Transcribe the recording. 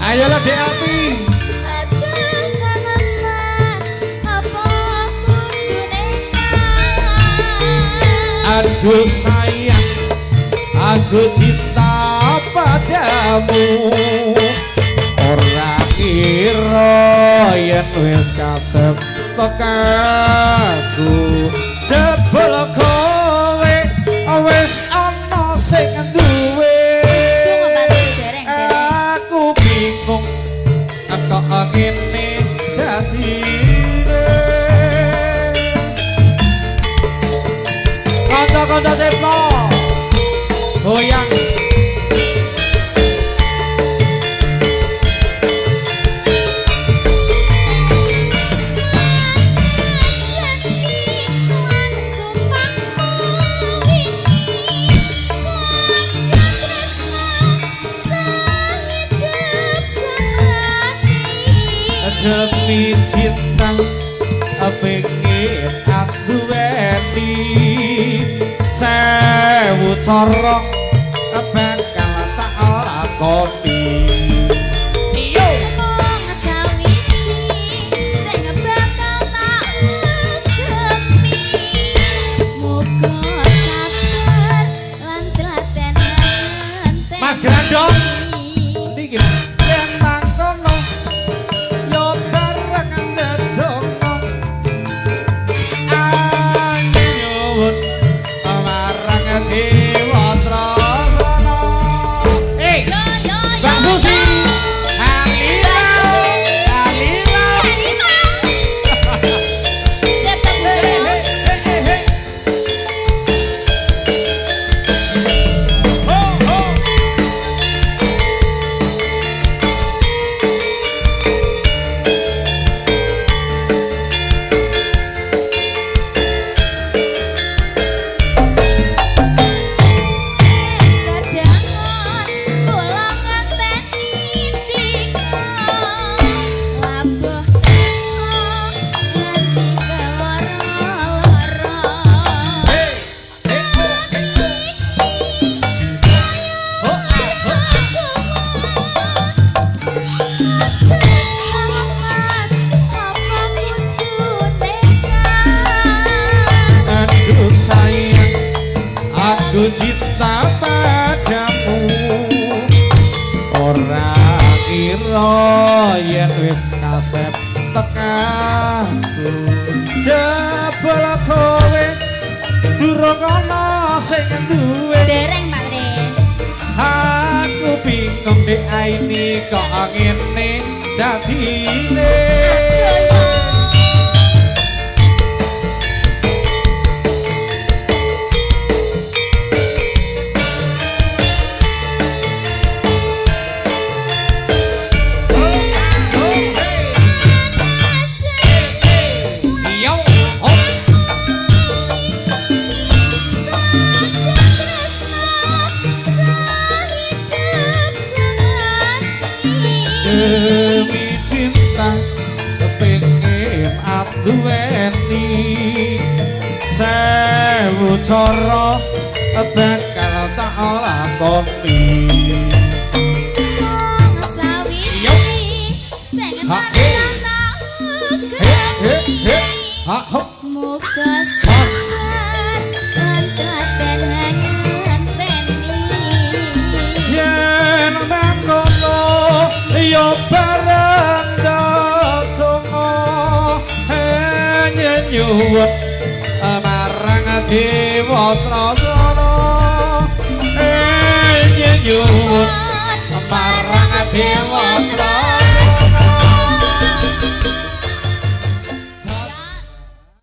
Ayolah Dek Api. Aduh sayang, aku cinta padamu. Ora kira yen wis kasep tekaku. Jebul kowe wis ana sing duwe. Aku bingung kok ngene dadine. Kanca-kanca Ceplo goyang. Demi cinta pengen aku weni sewu cara bakal tak lakoni. Iyo Mas Grandong iki yen mangkono aku cinta padamu. Ora kira yen wis kasep tekaku. Jebul kowe durung ana sing duwe. Dereng Pak Tris. Aku bingung dek aini kok ngene dadine. Demi cinta pengen aku weni sewu cara bakal tak lakoni. Muga sabar lan katen ngenteni. Yen mangkono yo bareng donga nyuwun marang Dewa Trasana. Nyuwun marang Dewa Trasana.